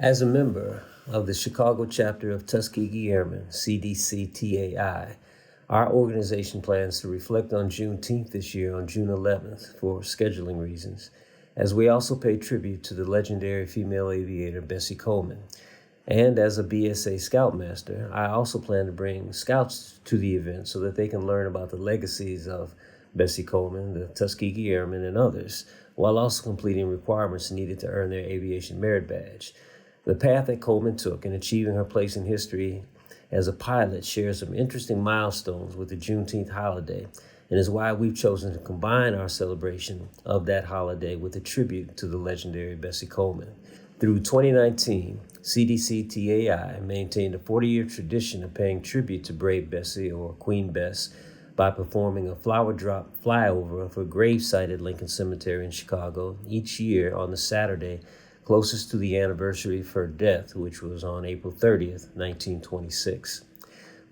As a member of the Chicago chapter of Tuskegee Airmen, CDC-TAI, our organization plans to reflect on Juneteenth this year on June 11th for scheduling reasons, as we also pay tribute to the legendary female aviator Bessie Coleman. And as a BSA Scoutmaster, I also plan to bring scouts to the event so that they can learn about the legacies of Bessie Coleman, the Tuskegee Airmen, and others, while also completing requirements needed to earn their aviation merit badge. The path that Coleman took in achieving her place in history as a pilot shares some interesting milestones with the Juneteenth holiday, and is why we've chosen to combine our celebration of that holiday with a tribute to the legendary Bessie Coleman. Through 2019, CDC-TAI maintained a 40-year tradition of paying tribute to Brave Bessie, or Queen Bess, by performing a flower drop flyover of her gravesite at Lincoln Cemetery in Chicago each year on the Saturday closest to the anniversary of her death, which was on April 30th, 1926.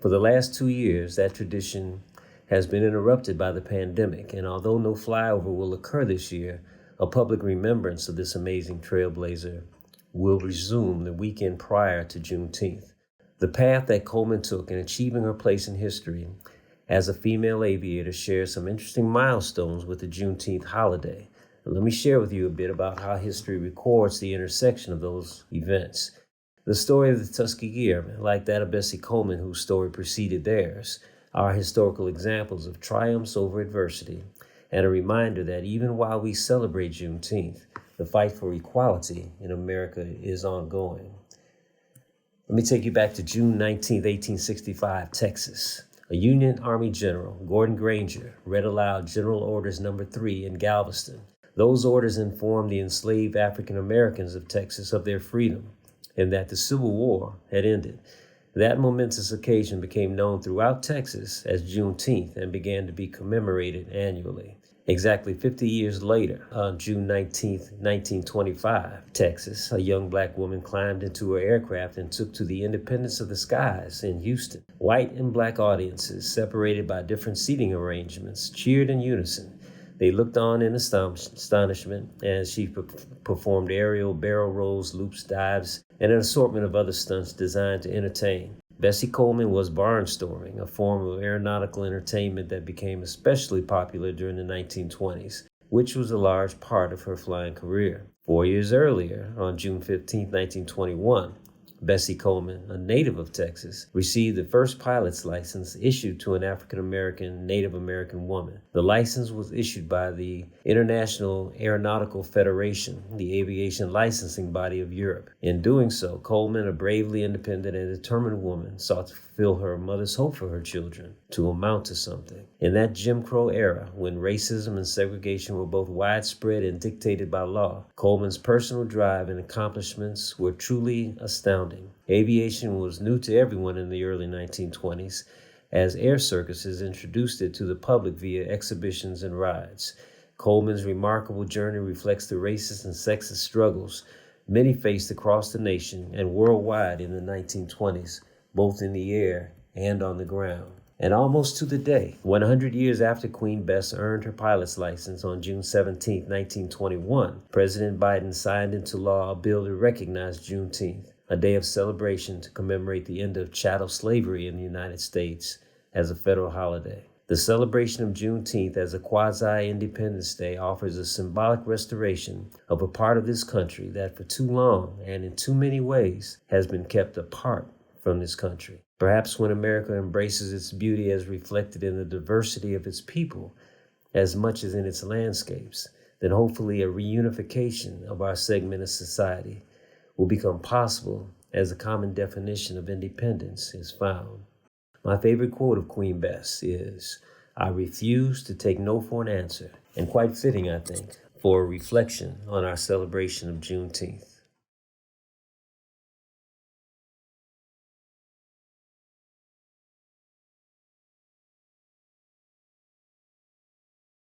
For the last 2 years, that tradition has been interrupted by the pandemic, and although no flyover will occur this year, a public remembrance of this amazing trailblazer will resume the weekend prior to Juneteenth. The path that Coleman took in achieving her place in history as a female aviator shares some interesting milestones with the Juneteenth holiday. Let me share with you a bit about how history records the intersection of those events. The story of the Tuskegee Airmen, like that of Bessie Coleman, whose story preceded theirs, are historical examples of triumphs over adversity, and a reminder that even while we celebrate Juneteenth, the fight for equality in America is ongoing. Let me take you back to June 19, 1865, Texas. A Union Army General, Gordon Granger, read aloud General Orders No. 3 in Galveston. Those orders informed the enslaved African Americans of Texas of their freedom and that the Civil War had ended. That momentous occasion became known throughout Texas as Juneteenth and began to be commemorated annually. Exactly 50 years later, on June 19, 1925, Texas, a young black woman climbed into her aircraft and took to the independence of the skies in Houston. White and black audiences, separated by different seating arrangements, cheered in unison. They looked on in astonishment as she performed aerial barrel rolls, loops, dives, and an assortment of other stunts designed to entertain. Bessie Coleman was barnstorming, a form of aeronautical entertainment that became especially popular during the 1920s, which was a large part of her flying career. 4 years earlier, on June 15, 1921, Bessie Coleman, a native of Texas, received the first pilot's license issued to an African-American Native American woman. The license was issued by the International Aeronautical Federation, the aviation licensing body of Europe. In doing so, Coleman, a bravely independent and determined woman, sought to fulfill her mother's hope for her children, to amount to something. In that Jim Crow era, when racism and segregation were both widespread and dictated by law, Coleman's personal drive and accomplishments were truly astounding. Aviation was new to everyone in the early 1920s, as air circuses introduced it to the public via exhibitions and rides. Coleman's remarkable journey reflects the racist and sexist struggles many faced across the nation and worldwide in the 1920s, both in the air and on the ground. And almost to the day, 100 years after Queen Bess earned her pilot's license on June 17, 1921, President Biden signed into law a bill to recognize Juneteenth, a day of celebration to commemorate the end of chattel slavery in the United States, as a federal holiday. The celebration of Juneteenth as a quasi-Independence Day offers a symbolic restoration of a part of this country that for too long and in too many ways has been kept apart from this country. Perhaps when America embraces its beauty as reflected in the diversity of its people as much as in its landscapes, then hopefully a reunification of our segment of society will become possible as a common definition of independence is found. My favorite quote of Queen Bess is, "I refuse to take no for an answer," and quite fitting, I think, for a reflection on our celebration of Juneteenth.